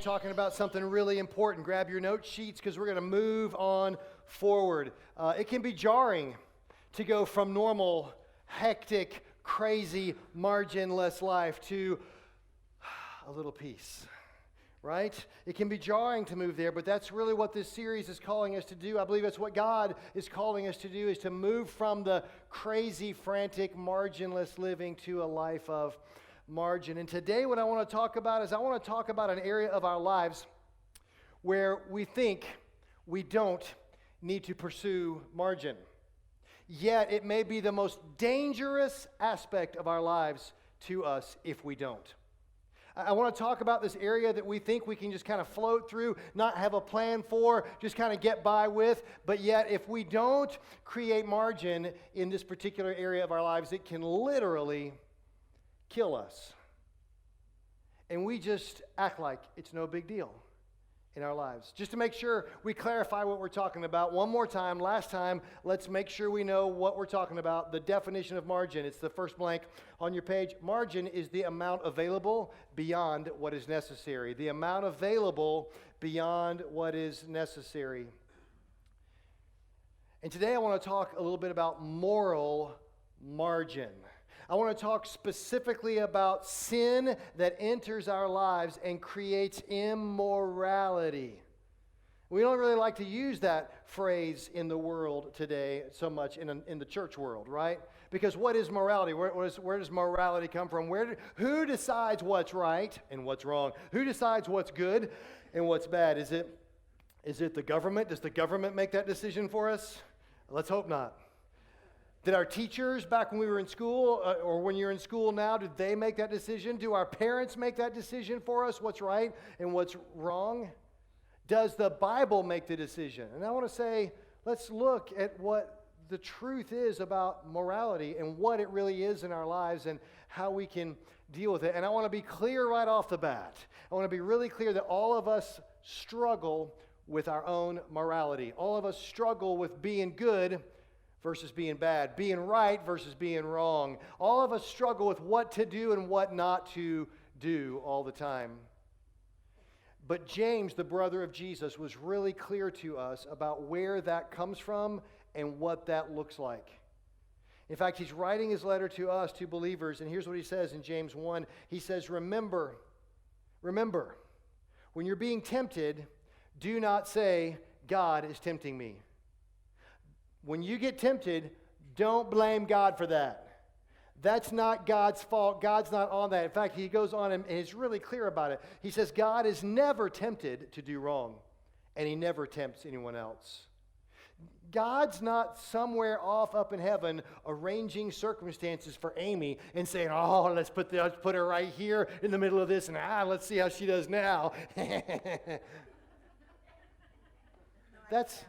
Talking about something really important. Grab your note sheets because we're going to move on forward. It can be jarring to go from normal, hectic, crazy, marginless life to a little peace, right? It can be jarring to move there, but that's really what this series is calling us to do. I believe that's what God is calling us to do, is to move from the crazy, frantic, marginless living to a life of margin. And today what I want to talk about is I want to talk about an area of our lives where we think we don't need to pursue margin. Yet it may be the most dangerous aspect of our lives to us if we don't. I want to talk about this area that we think we can just kind of float through, not have a plan for, just kind of get by with. But yet if we don't create margin in this particular area of our lives, it can literally kill us. And we just act like it's no big deal in our lives. Just to make sure we clarify what we're talking about one more time, last time, let's make sure we know what we're talking about. The definition of margin, it's the first blank on your page. Margin is the amount available beyond what is necessary. The amount available beyond what is necessary. And today I want to talk a little bit about moral margin. I want to talk specifically about sin that enters our lives and creates immorality. We don't really like to use that phrase in the world today so much in the church world, right? Because what is morality? Where does morality come from? Who decides what's right and what's wrong? Who decides what's good and what's bad? Is it the government? Does the government make that decision for us? Let's hope not. Did our teachers back when we were in school, or when you're in school now, did they make that decision? Do our parents make that decision for us, what's right and what's wrong? Does the Bible make the decision? And I want to say, let's look at what the truth is about morality and what it really is in our lives and how we can deal with it. And I want to be clear right off the bat. I want to be really clear that all of us struggle with our own morality. All of us struggle with being good versus being bad, being right versus being wrong. All of us struggle with what to do and what not to do all the time. But James, the brother of Jesus, was really clear to us about where that comes from and what that looks like. In fact, he's writing his letter to us, to believers, and here's what he says in James 1. He says, remember, when you're being tempted, do not say, God is tempting me. When you get tempted, don't blame God for that. That's not God's fault. God's not on that. In fact, he goes on and is really clear about it. He says God is never tempted to do wrong, and he never tempts anyone else. God's not somewhere off up in heaven arranging circumstances for Amy and saying, oh, let's put her right here in the middle of this, and let's see how she does now. That's...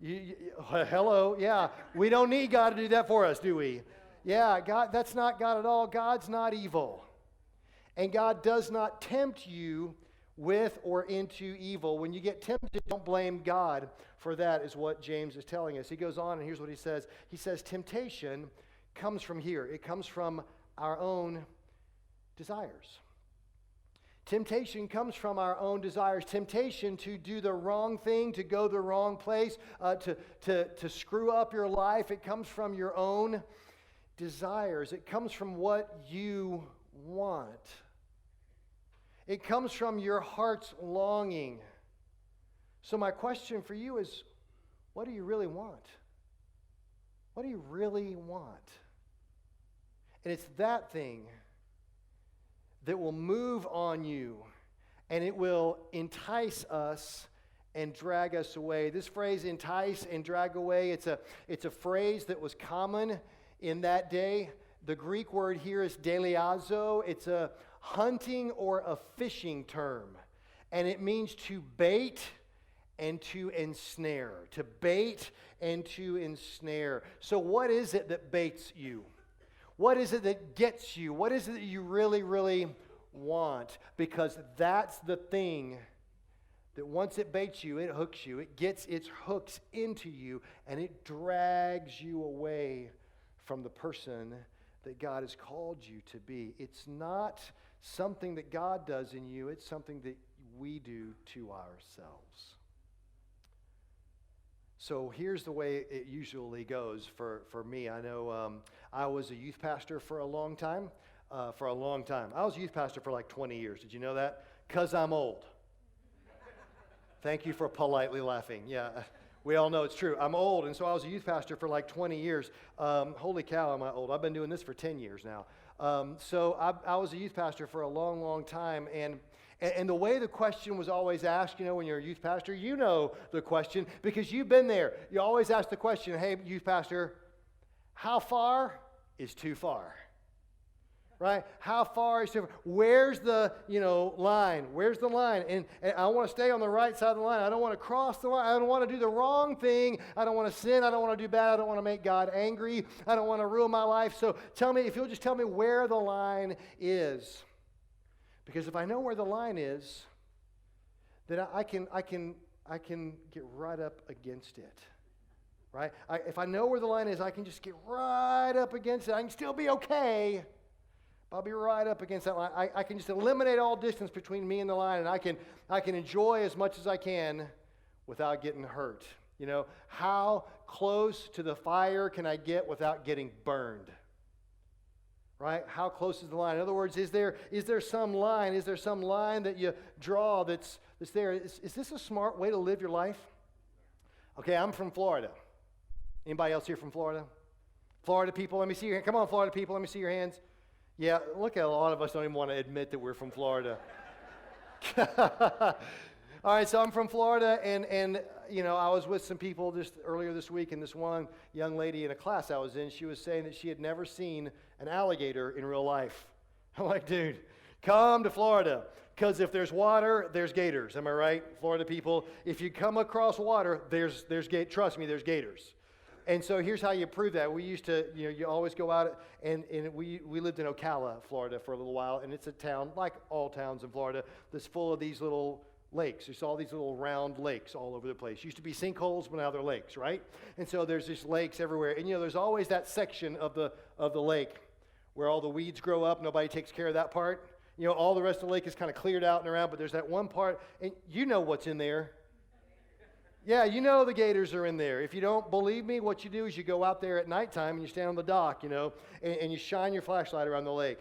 hello, yeah. We don't need God to do that for us, do we? Yeah, God, that's not God at all. God's not evil. And God does not tempt you with or into evil. When you get tempted, don't blame God for that, is what James is telling us. He goes on, and here's what he says. He says, temptation comes from here. It comes from our own desires. Temptation comes from our own desires. Temptation to do the wrong thing, to go the wrong place, to screw up your life. It comes from your own desires. It comes from what you want. It comes from your heart's longing. So my question for you is, what do you really want? What do you really want? And it's that thing that will move on you, and it will entice us and drag us away. This phrase, entice and drag away, it's a phrase that was common in that day. The Greek word here is deliazo. It's a hunting or a fishing term, and it means to bait and to ensnare. To bait and to ensnare. So what is it that baits you? What is it that gets you? What is it that you really, really want? Because that's the thing that once it baits you, it hooks you. It gets its hooks into you, and it drags you away from the person that God has called you to be. It's not something that God does in you. It's something that we do to ourselves. So here's the way it usually goes for me. I know I was a youth pastor for a long time. I was a youth pastor for like 20 years. Did you know that? Because I'm old. Thank you for politely laughing. Yeah, we all know it's true. I'm old, and so I was a youth pastor for like 20 years. Holy cow, am I old? I've been doing this for 10 years now. So I was a youth pastor for a long, long time, and the way the question was always asked, when you're a youth pastor, you know the question because you've been there. You always ask the question, hey, youth pastor, how far is too far? Right? How far is too far? Where's the, line? Where's the line? And I want to stay on the right side of the line. I don't want to cross the line. I don't want to do the wrong thing. I don't want to sin. I don't want to do bad. I don't want to make God angry. I don't want to ruin my life. So tell me, if you'll just tell me where the line is. Because if I know where the line is, then I can get right up against it. Right? If I know where the line is, I can just get right up against it. I can still be okay. I'll be right up against that line. I can just eliminate all distance between me and the line, and I can enjoy as much as I can without getting hurt. How close to the fire can I get without getting burned? Right? How close is the line? In other words, is there some line? Is there some line that you draw that's there? Is this a smart way to live your life? Okay, I'm from Florida. Anybody else here from Florida? Florida people, let me see your hand. Come on, Florida people, let me see your hands. Yeah, look at a lot of us don't even want to admit that we're from Florida. All right, so I'm from Florida, and I was with some people just earlier this week, and this one young lady in a class I was in, she was saying that she had never seen an alligator in real life. I'm like, dude, come to Florida, because if there's water, there's gators. Am I right, Florida people? If you come across water, trust me, there's gators. And so here's how you prove that. We used to, you always go out, and we lived in Ocala, Florida for a little while, and it's a town, like all towns in Florida, that's full of these little lakes. You saw these little round lakes all over the place. Used to be sinkholes, but now they're lakes, right? And so there's these lakes everywhere. And, there's always that section of the lake where all the weeds grow up. Nobody takes care of that part. All the rest of the lake is kind of cleared out and around, but there's that one part, and you know what's in there. Yeah, the gators are in there. If you don't believe me, what you do is you go out there at nighttime and you stand on the dock, and you shine your flashlight around the lake.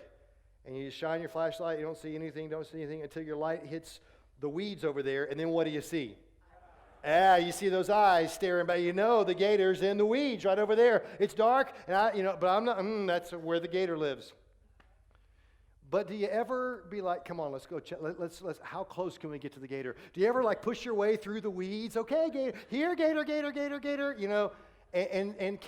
And you shine your flashlight, you don't see anything until your light hits the weeds over there, and then what do you see? You see those eyes staring by. The gator's in the weeds right over there. It's dark, and but I'm not, that's where the gator lives. But do you ever be like, come on, let's go check, let's how close can we get to the gator? Do you ever push your way through the weeds? Okay, gator, here, gator, and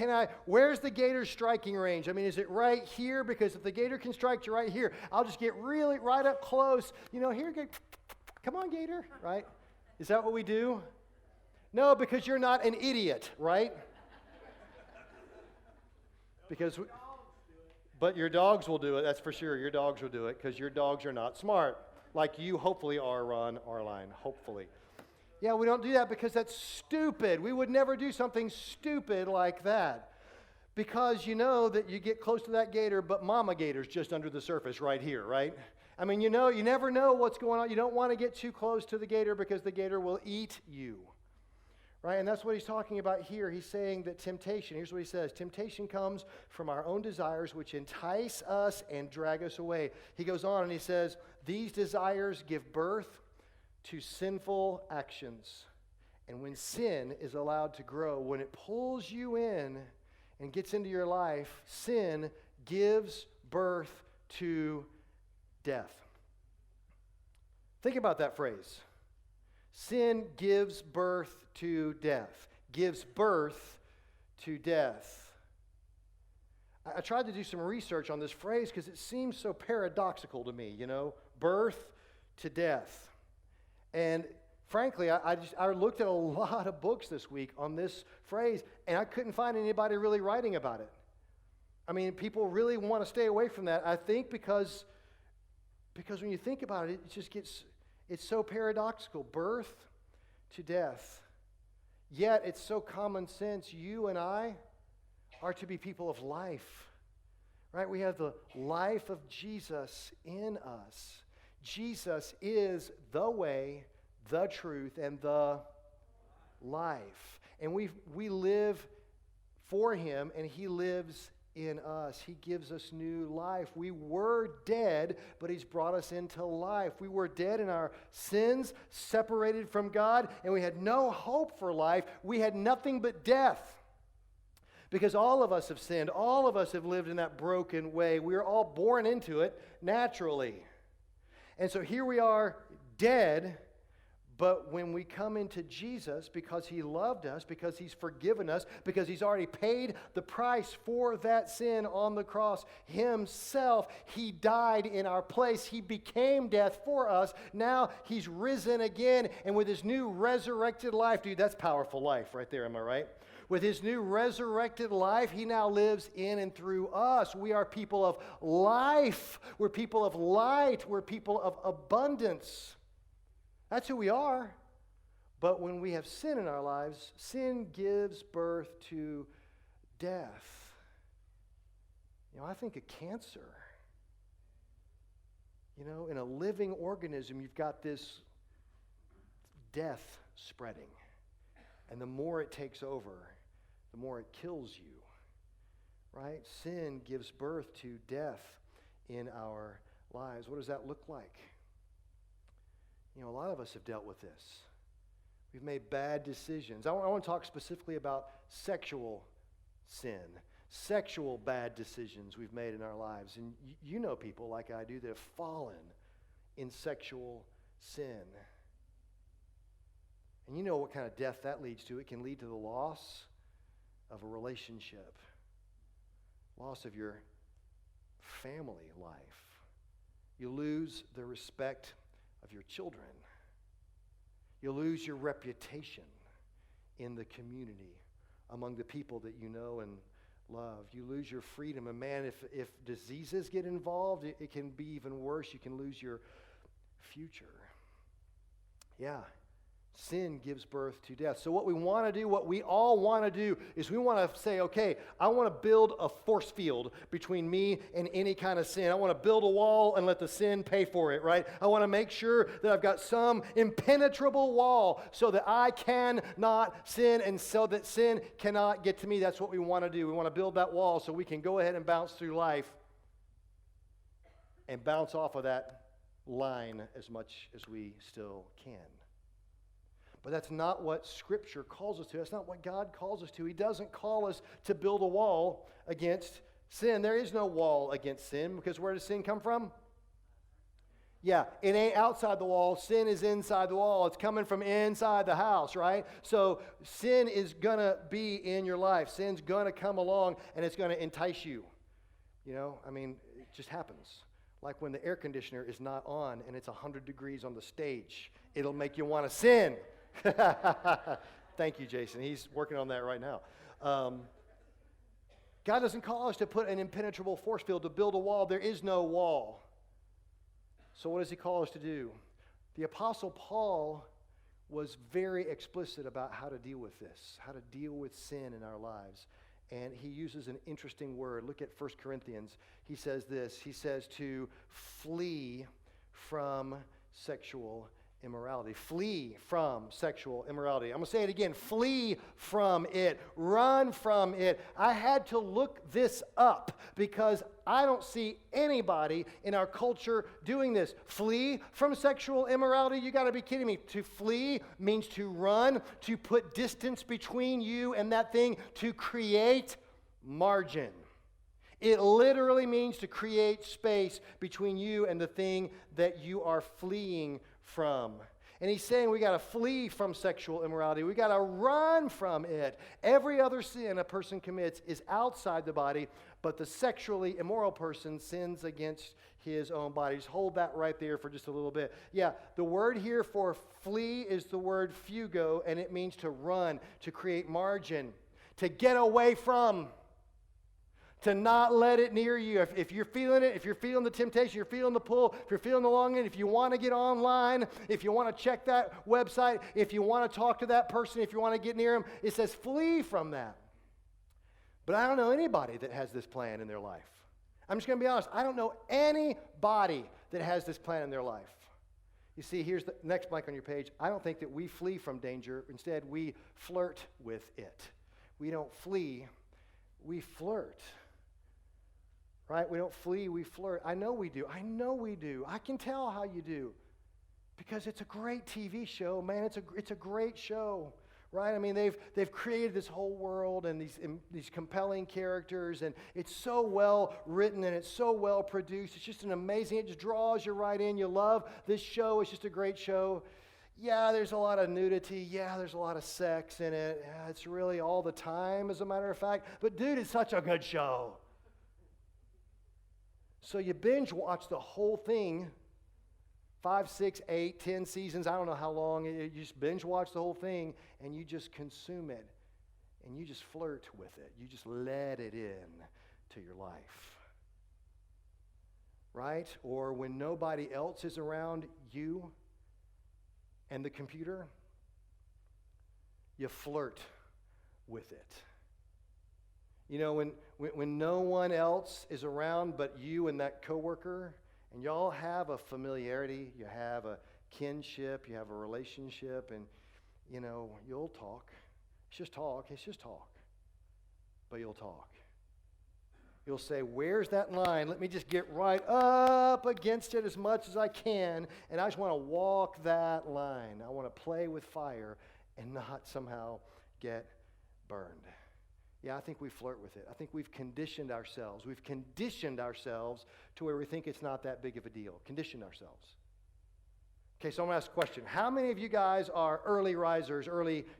where's the gator's striking range? Is it right here? Because if the gator can strike you right here, I'll just get really right up close. Here, come on, gator, right? Is that what we do? No, because you're not an idiot, right? But your dogs will do it, that's for sure. Your dogs will do it because your dogs are not smart, like you hopefully are, Ron Arline, hopefully. Yeah, we don't do that because that's stupid. We would never do something stupid like that because that you get close to that gator, but mama gator's just under the surface right here, right? You never know what's going on. You don't want to get too close to the gator because the gator will eat you. Right? And that's what he's talking about here. He's saying that temptation, here's what he says, temptation comes from our own desires which entice us and drag us away. He goes on and he says, these desires give birth to sinful actions. And when sin is allowed to grow, when it pulls you in and gets into your life, sin gives birth to death. Think about that phrase. Sin gives birth to death. Gives birth to death. I tried to do some research on this phrase because it seems so paradoxical to me, birth to death. And frankly, I looked at a lot of books this week on this phrase, and I couldn't find anybody really writing about it. People really want to stay away from that, I think, because when you think about it, it just gets... It's so paradoxical, birth to death. Yet it's so common sense. You and I are to be people of life, right? We have the life of Jesus in us. Jesus is the way, the truth, and the life. And we live for him, and he lives in us. He gives us new life. We were dead, but he's brought us into life. We were dead in our sins, separated from God, and we had no hope for life. We had nothing but death. Because all of us have sinned. All of us have lived in that broken way. We are all born into it naturally. And so here we are, dead. But when we come into Jesus, because he loved us, because he's forgiven us, because he's already paid the price for that sin on the cross himself, he died in our place. He became death for us. Now he's risen again, and with his new resurrected life, dude, that's powerful life right there, am I right? With his new resurrected life, he now lives in and through us. We are people of life. We're people of light. We're people of abundance. That's who we are. But when we have sin in our lives, sin gives birth to death. You know, I think of cancer. You know, in a living organism, you've got this death spreading. And the more it takes over, the more it kills you. Right? Sin gives birth to death in our lives. What does that look like? You know, a lot of us have dealt with this. We've made bad decisions. I want to talk specifically about sexual sin, sexual bad decisions we've made in our lives. And you know people like I do that have fallen in sexual sin. And you know what kind of death that leads to. It can lead to the loss of a relationship, loss of your family life. You lose the respect of your children. You lose your reputation in the community among the people that you know and love. You lose your freedom. And man, if diseases get involved, it can be even worse. You can lose your future. Yeah. Sin gives birth to death. So what we want to do, what we all want to do, is we want to say, okay, I want to build a force field between me and any kind of sin. I want to build a wall and let the sin pay for it, right? I want to make sure that I've got some impenetrable wall so that I cannot sin and so that sin cannot get to me. That's what we want to do. We want to build that wall so we can go ahead and bounce through life and bounce off of that line as much as we still can. But that's not what Scripture calls us to. That's not what God calls us to. He doesn't call us to build a wall against sin. There is no wall against sin, because where does sin come from? Yeah, it ain't outside the wall. Sin is inside the wall. It's coming from inside the house, right? So sin is going to be in your life. Sin's going to come along, and it's going to entice you. You know, I mean, it just happens. Like when the air conditioner is not on and it's 100 degrees on the stage, it'll make you want to sin. Thank you, Jason. He's working on that right now. God doesn't call us to put an impenetrable force field, to build a wall. There is no wall. So what does he call us to do? The Apostle Paul was very explicit about how to deal with this, how to deal with sin in our lives. And he uses an interesting word. Look at 1 Corinthians. He says this. He says to flee from sexual immorality. Flee from sexual immorality. I'm going to say it again. Flee from it. Run from it. I had to look this up because I don't see anybody in our culture doing this. Flee from sexual immorality? You got to be kidding me. To flee means to run, to put distance between you and that thing, to create margin. It literally means to create space between you and the thing that you are fleeing from. And he's saying we got to flee from sexual immorality. We got to run from it. Every other sin a person commits is outside the body, but the sexually immoral person sins against his own body. Just hold that right there for just a little bit. Yeah, the word here for flee is the word fugo, and it means to run, to create margin, to get away from, to not let it near you. If you're feeling it, if you're feeling the temptation, you're feeling the pull, if you're feeling the longing, if you want to get online, if you want to check that website, if you want to talk to that person, if you want to get near them, it says flee from that. But I don't know anybody that has this plan in their life. I'm just going to be honest. I don't know anybody that has this plan in their life. You see, here's the next blank on your page. I don't think that we flee from danger. Instead, we flirt with it. We don't flee, we flirt. Right? We don't flee, we flirt. I know we do. I know we do. I can tell how you do. Because it's a great TV show, man. It's a great show. Right? I mean, they've created this whole world and these compelling characters, and it's so well written and it's so well produced. It's just an amazing, it just draws you right in. You love this show. It's just a great show. Yeah, there's a lot of nudity. Yeah, there's a lot of sex in it. Yeah, it's really all the time, as a matter of fact. But dude, it's such a good show. So you binge watch the whole thing. 5, 6, 8, 10 seasons, I don't know how long. You just binge watch the whole thing, and you just consume it, and you just flirt with it. You just let it in to your life. Right? Or when nobody else is around you and the computer, you flirt with it. You know, when no one else is around but you and that coworker, and y'all have a familiarity, you have a kinship, you have a relationship, and, you know, you'll talk. It's just talk. But you'll talk. You'll say, where's that line? Let me just get right up against it as much as I can, and I just want to walk that line. I want to play with fire and not somehow get burned. Yeah, I think we flirt with it. I think we've conditioned ourselves. We've conditioned ourselves to where we think it's not that big of a deal. Conditioned ourselves. Okay, so I'm going to ask a question. How many of you guys are early risers,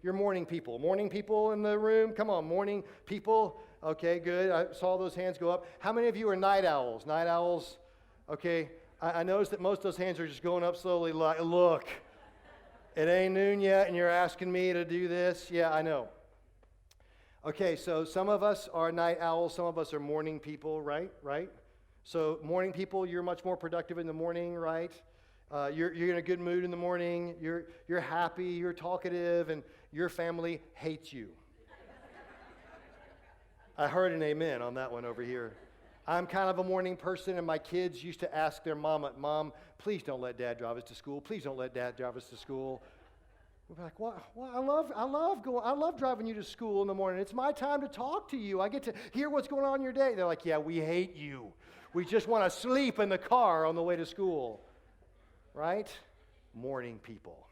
you're morning people? Morning people in the room? Come on, morning people. Okay, good. I saw those hands go up. How many of you are night owls? Night owls? Okay, I noticed that most of those hands are just going up slowly. Like, look, it ain't noon yet and you're asking me to do this? Yeah, I know. Okay, so some of us are night owls, some of us are morning people, right? So morning people, you're much more productive in the morning, right? You're in a good mood in the morning, you're happy, you're talkative, and your family hates you. I heard an amen on that one over here. I'm kind of a morning person, and my kids used to ask their Mom, please don't let Dad drive us to school. Please don't let Dad drive us to school. We're like, well, I love driving you to school in the morning. It's my time to talk to you. I get to hear what's going on in your day. They're like, yeah, we hate you. We just want to sleep in the car on the way to school. Right? Morning people.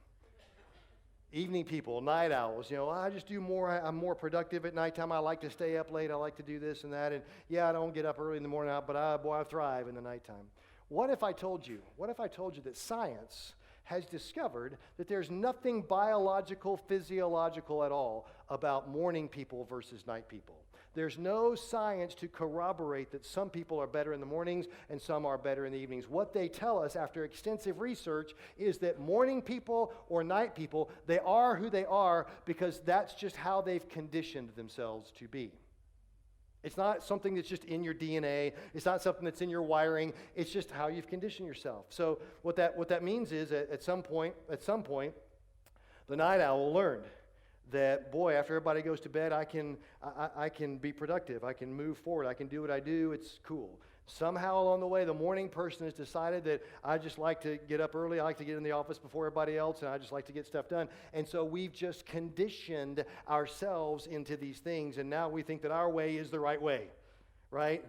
Evening people, night owls. You know, I just do more. I'm more productive at nighttime. I like to stay up late. I like to do this and that. And yeah, I don't get up early in the morning, but I thrive in the nighttime. What if I told you that science has discovered that there's nothing biological, physiological at all about morning people versus night people? There's no science to corroborate that some people are better in the mornings and some are better in the evenings. What they tell us after extensive research is that morning people or night people, they are who they are because that's just how they've conditioned themselves to be. It's not something that's just in your DNA. It's not something that's in your wiring. It's just how you've conditioned yourself. So what that means is at some point, the night owl learned that, boy, after everybody goes to bed, I can be productive. I can move forward. I can do what I do. It's cool. Somehow along the way, the morning person has decided that I just like to get up early. I like to get in the office before everybody else, and I just like to get stuff done. And so we've just conditioned ourselves into these things, and now we think that our way is the right way, right?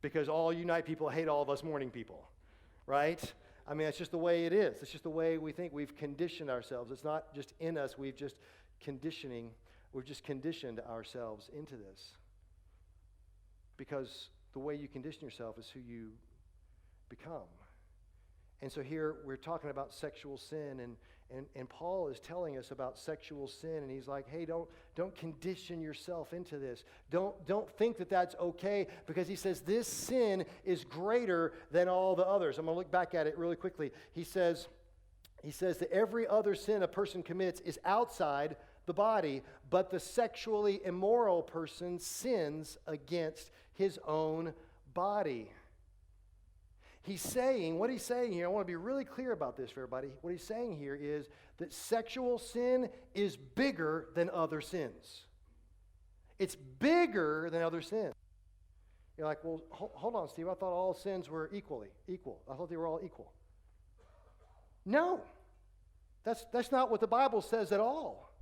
Because all you night people hate all of us morning people, right? I mean, it's just the way it is. It's just the way we think. We've conditioned ourselves. It's not just in us. We've just conditioned ourselves into this. Because the way you condition yourself is who you become. And so here we're talking about sexual sin, and Paul is telling us about sexual sin, and he's like, hey, don't condition yourself into this. Don't think that that's okay, because he says this sin is greater than all the others. I'm going to look back at it really quickly. He says that every other sin a person commits is outside the body, but the sexually immoral person sins against his own body. What he's saying here, I want to be really clear about this for everybody. What he's saying here is that sexual sin is bigger than other sins. It's bigger than other sins. You're like, well, hold on, Steve. I thought all sins were equal. I thought they were all equal. No, that's not what the Bible says at all.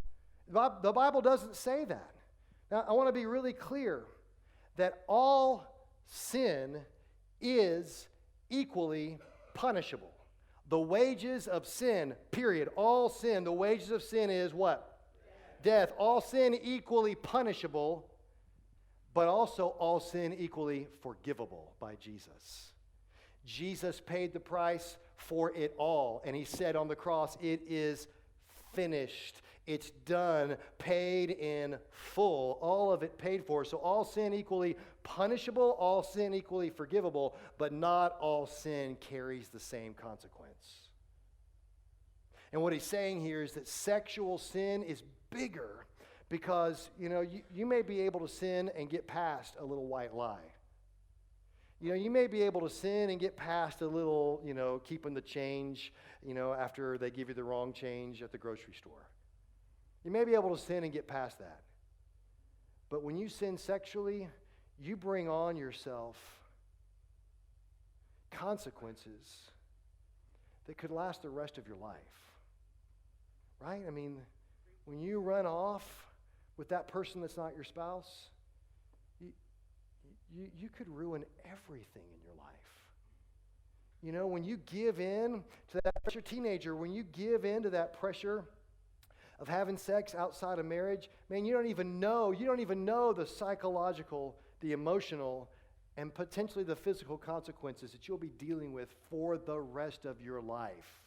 The Bible doesn't say that. Now, I want to be really clear that all sin is equally punishable. The wages of sin, period. All sin, the wages of sin is what? Death. All sin equally punishable, but also all sin equally forgivable by Jesus. Jesus paid the price for it all, and he said on the cross, it is finished. It's done, paid in full, all of it paid for. So all sin equally punishable, all sin equally forgivable, but not all sin carries the same consequence. And what he's saying here is that sexual sin is bigger because, you may be able to sin and get past a little white lie. You may be able to sin and get past a little, keeping the change, after they give you the wrong change at the grocery store. You may be able to sin and get past that. But when you sin sexually, you bring on yourself consequences that could last the rest of your life. Right? I mean, when you run off with that person that's not your spouse, you could ruin everything in your life. When you give in to that pressure, teenager, when you give in to that pressure of having sex outside of marriage, man, you don't even know the psychological, the emotional, and potentially the physical consequences that you'll be dealing with for the rest of your life.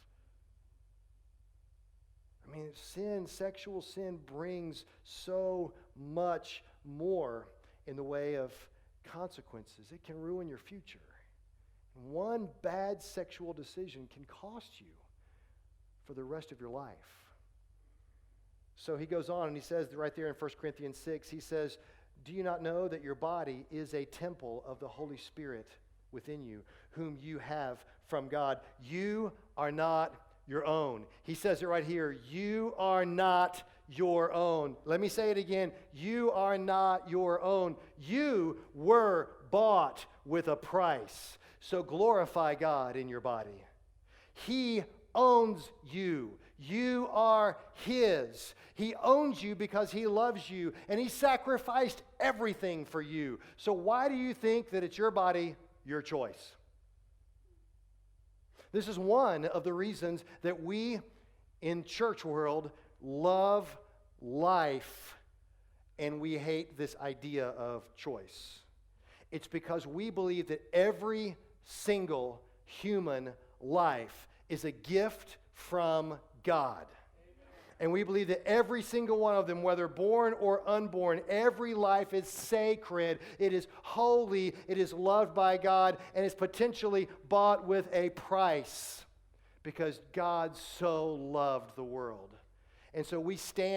I mean, sexual sin brings so much more in the way of consequences. It can ruin your future. One bad sexual decision can cost you for the rest of your life. So he goes on and he says right there in 1 Corinthians 6, he says, do you not know that your body is a temple of the Holy Spirit within you, whom you have from God? You are not your own. He says it right here. You are not your own. Let me say it again. You are not your own. You were bought with a price. So glorify God in your body. He owns you. You are His. He owns you because He loves you, and He sacrificed everything for you. So why do you think that it's your body, your choice? This is one of the reasons that we in church world love life and we hate this idea of choice. It's because we believe that every single human life is a gift from God. And we believe that every single one of them, whether born or unborn, every life is sacred, it is holy, it is loved by God, and is potentially bought with a price because God so loved the world. And so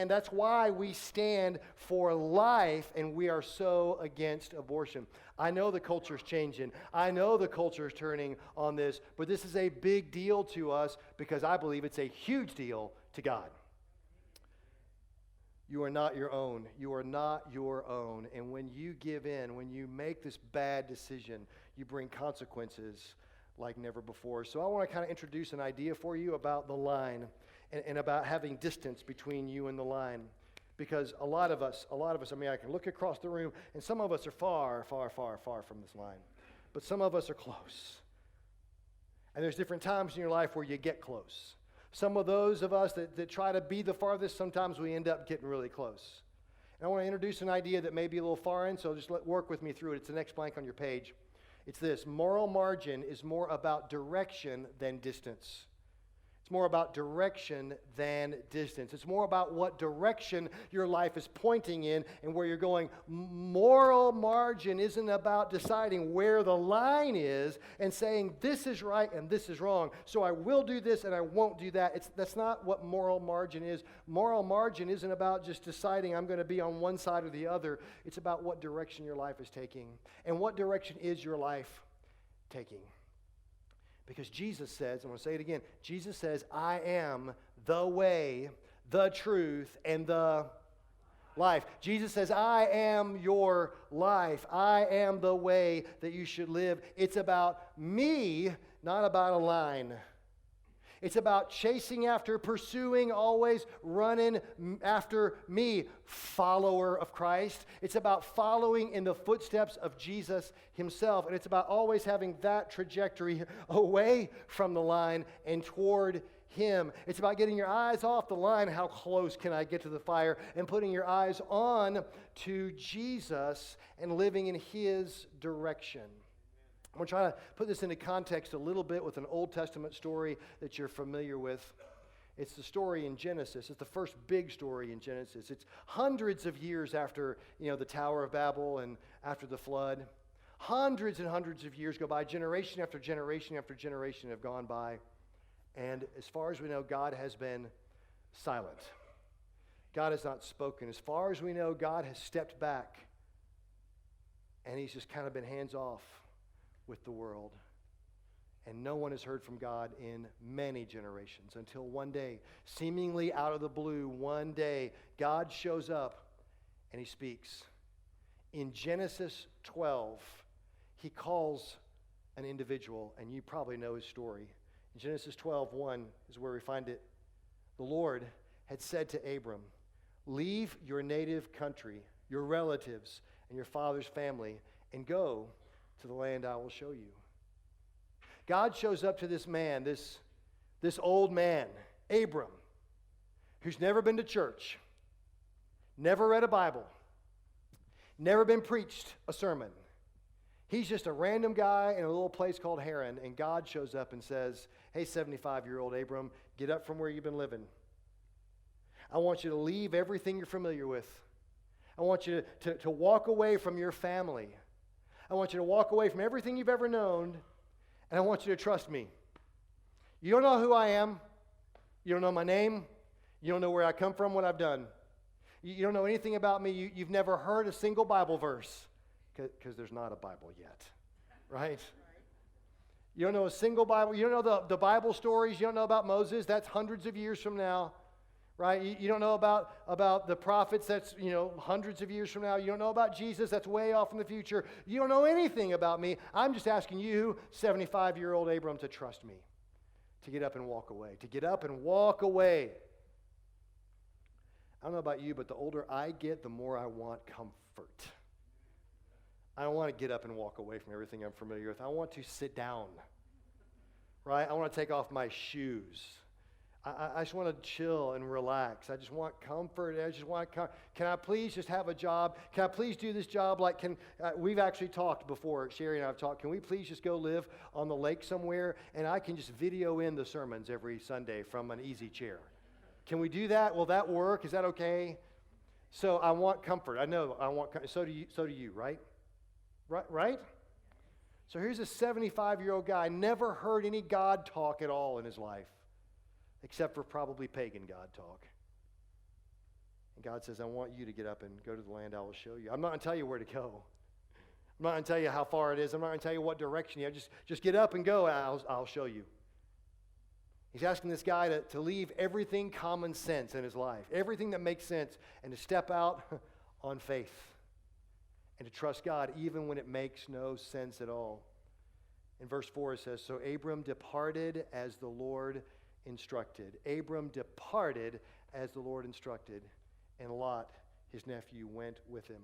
that's why we stand for life, and we are so against abortion. I know the culture's changing. I know the culture's turning on this, but this is a big deal to us because I believe it's a huge deal to God. You are not your own. You are not your own. And when you give in, when you make this bad decision, you bring consequences like never before. So I want to kind of introduce an idea for you about the line and about having distance between you and the line. Because a lot of us, I mean, I can look across the room, and some of us are far, far, far, far from this line. But some of us are close. And there's different times in your life where you get close. Some of those of us that try to be the farthest, sometimes we end up getting really close. And I want to introduce an idea that may be a little foreign, so just work with me through it. It's the next blank on your page. It's this: moral margin is more about direction than distance. It's more about direction than distance. It's more about what direction your life is pointing in and where you're going. Moral margin isn't about deciding where the line is and saying this is right and this is wrong, so I will do this and I won't do that. That's not what moral margin is. Moral margin isn't about just deciding I'm going to be on one side or the other. It's about what direction your life is taking. And what direction is your life taking? Because Jesus says, I'm going to say it again, Jesus says, I am the way, the truth, and the Life. Jesus says, I am your life. I am the way that you should live. It's about me, not about a line. It's about chasing after, pursuing, always running after me, follower of Christ. It's about following in the footsteps of Jesus himself. And it's about always having that trajectory away from the line and toward him. It's about getting your eyes off the line, how close can I get to the fire, and putting your eyes on to Jesus and living in his direction. I'm going to try to put this into context a little bit with an Old Testament story that you're familiar with. It's the story in Genesis. It's the first big story in Genesis. It's hundreds of years after, the Tower of Babel and after the flood. Hundreds and hundreds of years go by. Generation after generation after generation have gone by. And as far as we know, God has been silent. God has not spoken. As far as we know, God has stepped back. And he's just kind of been hands off with the world. And no one has heard from God in many generations until one day, seemingly out of the blue, one day, God shows up and he speaks. In Genesis 12, he calls an individual, and you probably know his story. In Genesis 12:1 is where we find it. The Lord had said to Abram, leave your native country, your relatives, and your father's family, and go to the land I will show you. God shows up to this man, this old man, Abram, who's never been to church, never read a Bible, never been preached a sermon. He's just a random guy in a little place called Haran, and God shows up and says, hey, 75-year-old Abram, get up from where you've been living. I want you to leave everything you're familiar with. I want you to walk away from your family. I want you to walk away from everything you've ever known, and I want you to trust me. You don't know who I am. You don't know my name. You don't know where I come from, what I've done. You don't know anything about me. You've never heard a single Bible verse, because there's not a Bible yet, right? You don't know a single Bible. You don't know the Bible stories. You don't know about Moses. That's hundreds of years from now. Right? You don't know about the prophets. That's, hundreds of years from now. You don't know about Jesus. That's way off in the future. You don't know anything about me. I'm just asking you, 75-year-old Abram, to trust me, to get up and walk away, to get up and walk away. I don't know about you, but the older I get, the more I want comfort. I don't want to get up and walk away from everything I'm familiar with. I want to sit down, right? I want to take off my shoes. I just want to chill and relax. I just want comfort. Can I please just have a job? Can I please do this job? We've actually talked before, Sherry and I have talked, can we please just go live on the lake somewhere and I can just video in the sermons every Sunday from an easy chair? Can we do that? Will that work? Is that okay? So I want comfort. I know I want comfort. So do you, right? Right? So here's a 75-year-old guy, never heard any God talk at all in his life, except for probably pagan God talk. And God says, I want you to get up and go to the land I will show you. I'm not going to tell you where to go. I'm not going to tell you how far it is. I'm not going to tell you what direction you have. Just get up and go, and I'll show you. He's asking this guy to leave everything common sense in his life, everything that makes sense, and to step out on faith and to trust God even when it makes no sense at all. In verse 4 it says, so Abram departed as the Lord instructed. Abram departed as the Lord instructed, and Lot, his nephew, went with him.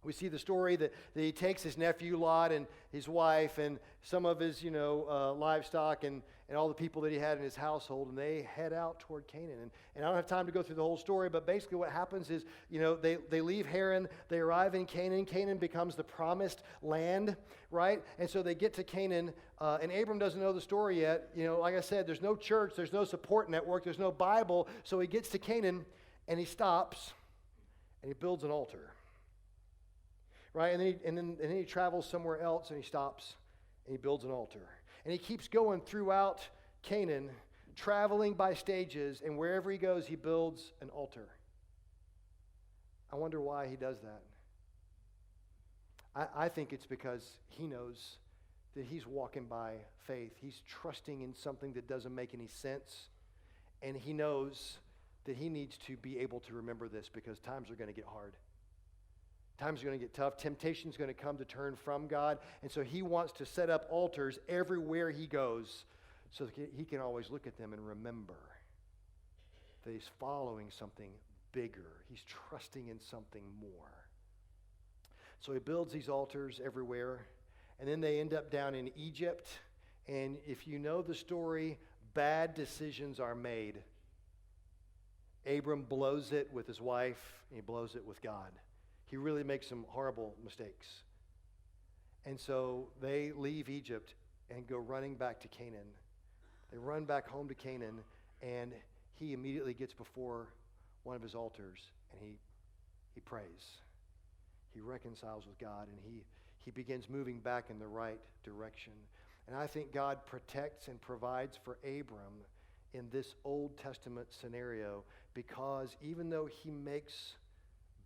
We see the story that he takes his nephew Lot and his wife and some of his, livestock and all the people that he had in his household, and they head out toward Canaan. And I don't have time to go through the whole story, but basically what happens is, they leave Haran, they arrive in Canaan. Canaan becomes the promised land, right? And so they get to Canaan, and Abram doesn't know the story yet. Like I said, there's no church, there's no support network, there's no Bible. So he gets to Canaan, and he stops, and he builds an altar. Right, and then he travels somewhere else, and he stops, and he builds an altar. And he keeps going throughout Canaan, traveling by stages, and wherever he goes, he builds an altar. I wonder why he does that. I think it's because he knows that he's walking by faith. He's trusting in something that doesn't make any sense, and he knows that he needs to be able to remember this because times are going to get hard. Times are going to get tough. Temptation is going to come to turn from God. And so he wants to set up altars everywhere he goes so that he can always look at them and remember that he's following something bigger. He's trusting in something more. So he builds these altars everywhere. And then they end up down in Egypt. And if you know the story, bad decisions are made. Abram blows it with his wife, and he blows it with God. He really makes some horrible mistakes. And so they leave Egypt and go running back to Canaan. They run back home to Canaan, and he immediately gets before one of his altars, and he prays. He reconciles with God, and he begins moving back in the right direction. And I think God protects and provides for Abram in this Old Testament scenario because even though he makes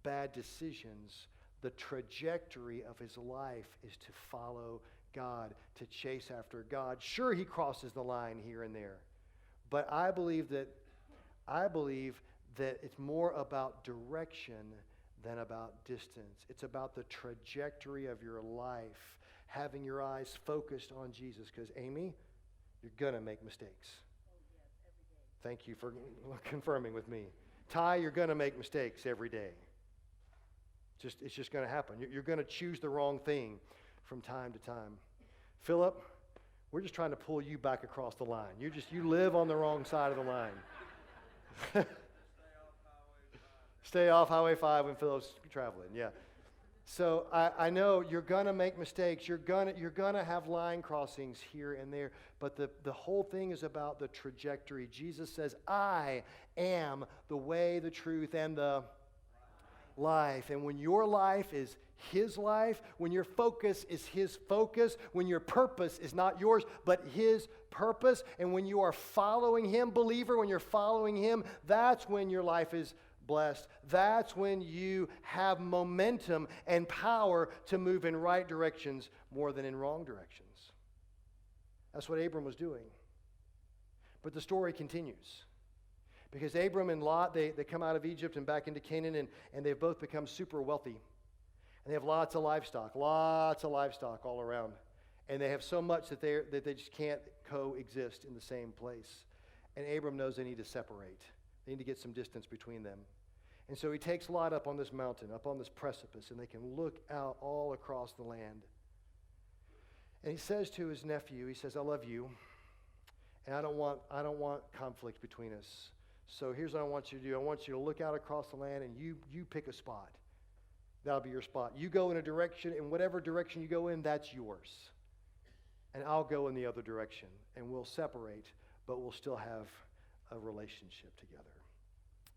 bad decisions, the trajectory of his life is to follow God, to chase after God. Sure, he crosses the line here and there, but I believe that it's more about direction than about distance. It's about the trajectory of your life, having your eyes focused on Jesus. Because, Amy, you're going to make mistakes. Thank you for confirming with me. Ty, you're going to make mistakes every day. It's just going to happen. You're going to choose the wrong thing from time to time. Philip, we're just trying to pull you back across the line. You live on the wrong side of the line. Stay off Highway 5 when Philip's traveling, yeah. So I know you're going to make mistakes. You're gonna have line crossings here and there. But the whole thing is about the trajectory. Jesus says, I am the way, the truth, and the life. And when your life is his life, when your focus is his focus, when your purpose is not yours, but his purpose, and when you are following him, believer, when you're following him, that's when your life is blessed. That's when you have momentum and power to move in right directions more than in wrong directions. That's what Abram was doing. But the story continues. Because Abram and Lot, they come out of Egypt and back into Canaan, and they've both become super wealthy. And they have lots of livestock all around. And they have so much that they just can't coexist in the same place. And Abram knows they need to separate. They need to get some distance between them. And so he takes Lot up on this mountain, up on this precipice, and they can look out all across the land. And he says to his nephew, he says, I love you, and I don't want conflict between us. So here's what I want you to do. I want you to look out across the land, and you pick a spot. That'll be your spot. You go in a direction, and whatever direction you go in, that's yours. And I'll go in the other direction, and we'll separate, but we'll still have a relationship together.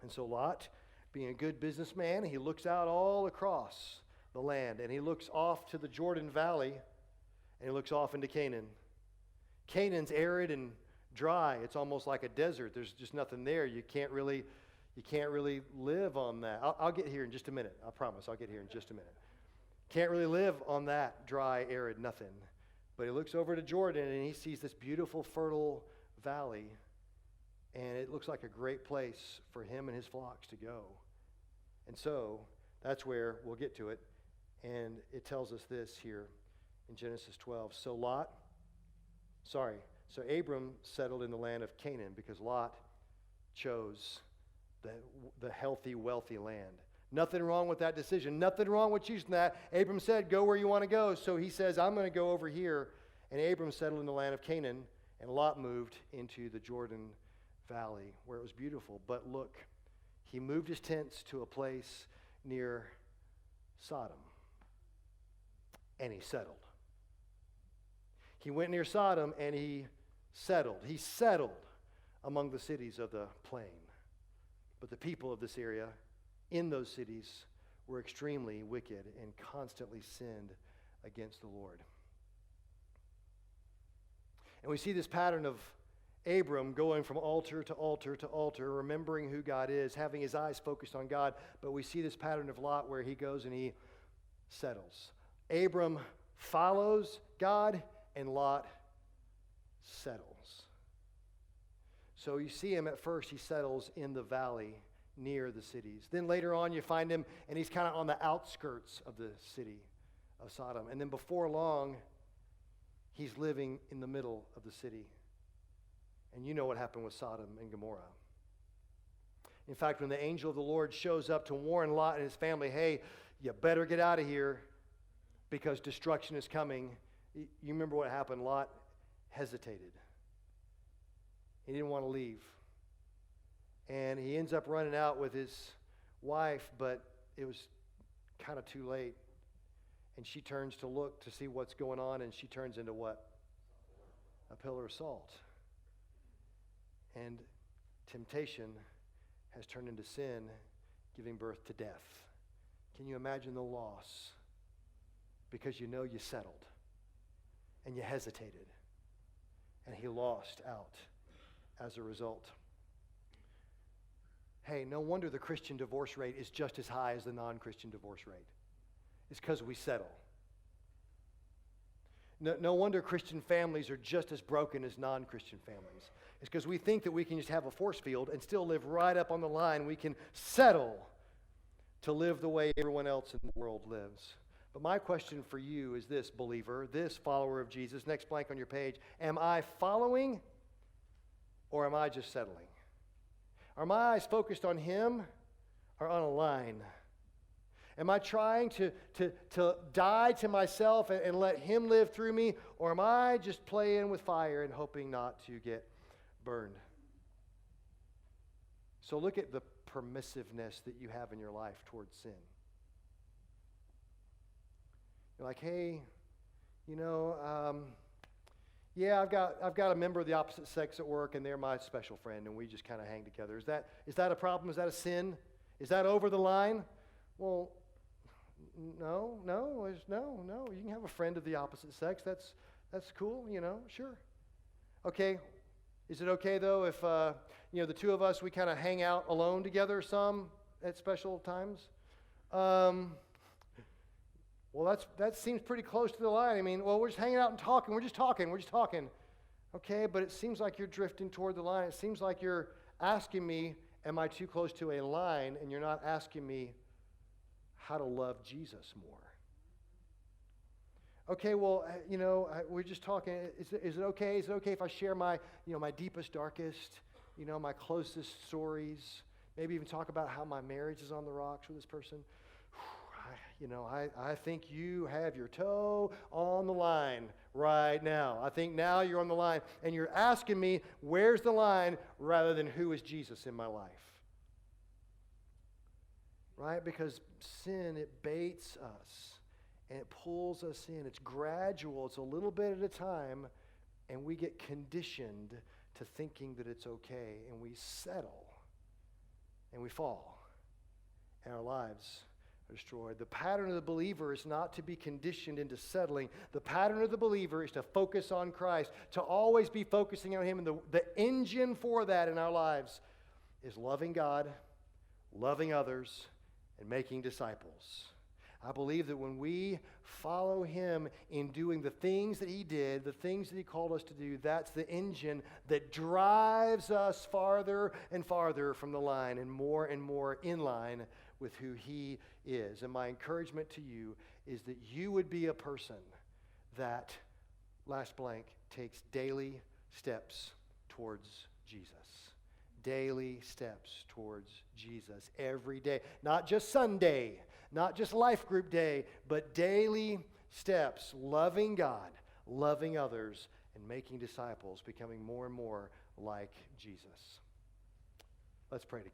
And so Lot, being a good businessman, he looks out all across the land, and he looks off to the Jordan Valley, and he looks off into Canaan. Canaan's arid and dry. It's almost like a desert. There's just nothing there. You can't really live on that. I'll get here in just a minute. I promise I'll get here in just a minute. Can't really live on that dry, arid nothing. But he looks over to Jordan, and he sees this beautiful, fertile valley. And it looks like a great place for him and his flocks to go. And so that's where we'll get to it. And it tells us this here in Genesis 12. So Abram settled in the land of Canaan because Lot chose the healthy, wealthy land. Nothing wrong with that decision. Nothing wrong with choosing that. Abram said, go where you want to go. So he says, I'm going to go over here. And Abram settled in the land of Canaan, and Lot moved into the Jordan Valley, where it was beautiful. But look, he moved his tents to a place near Sodom, and he settled. He went near Sodom, and he settled. He settled among the cities of the plain. But the people of this area, in those cities, were extremely wicked and constantly sinned against the Lord. And we see this pattern of Abram going from altar to altar to altar, remembering who God is, having his eyes focused on God. But we see this pattern of Lot where he goes and he settles. Abram follows God, and Lot settles. So you see him at first, he settles in the valley near the cities. Then later on, you find him, and he's kind of on the outskirts of the city of Sodom. And then before long, he's living in the middle of the city. And you know what happened with Sodom and Gomorrah. In fact, when the angel of the Lord shows up to warn Lot and his family, hey, you better get out of here because destruction is coming. You remember what happened? Lot hesitated. He didn't want to leave. And he ends up running out with his wife, but it was kind of too late. And she turns to look to see what's going on, and she turns into what? A pillar of salt. And temptation has turned into sin, giving birth to death. Can you imagine the loss? Because you know you settled, and you hesitated, and he lost out as a result. Hey, no wonder the Christian divorce rate is just as high as the non-Christian divorce rate. It's because we settle. No wonder Christian families are just as broken as non-Christian families. It's because we think that we can just have a force field and still live right up on the line. We can settle to live the way everyone else in the world lives. But my question for you is this, believer, this follower of Jesus, next blank on your page, am I following or am I just settling? Are my eyes focused on him or on a line? Am I trying to die to myself and let him live through me, or am I just playing with fire and hoping not to get burned? So look at the permissiveness that you have in your life towards sin. You're like, hey, yeah, I've got a member of the opposite sex at work, and they're my special friend, and we just kind of hang together. Is that a problem? Is that a sin? Is that over the line? Well, no. You can have a friend of the opposite sex. That's cool, sure. Okay. Is it okay though if the two of us, we kind of hang out alone together some at special times? Well, that seems pretty close to the line. I mean, well, we're just hanging out and talking. We're just talking. Okay, but it seems like you're drifting toward the line. It seems like you're asking me, am I too close to a line? And you're not asking me how to love Jesus more. Okay, well, we're just talking. Is it okay? Is it okay if I share my deepest, darkest, my closest stories? Maybe even talk about how my marriage is on the rocks with this person. I think you have your toe on the line right now. I think now you're on the line, and you're asking me, where's the line, rather than who is Jesus in my life. Right? Because sin, it baits us, and it pulls us in. It's gradual. It's a little bit at a time, and we get conditioned to thinking that it's okay, and we settle, and we fall, and our lives are destroyed. The pattern of the believer is not to be conditioned into settling. The pattern of the believer is to focus on Christ, to always be focusing on him, and the engine for that in our lives is loving God, loving others, and making disciples. I believe that when we follow him in doing the things that he did, the things that he called us to do, that's the engine that drives us farther and farther from the line and more in line with who he is. And my encouragement to you is that you would be a person that, last blank, takes daily steps towards Jesus. Daily steps towards Jesus every day. Not just Sunday, not just life group day, but daily steps, loving God, loving others, and making disciples, becoming more and more like Jesus. Let's pray together.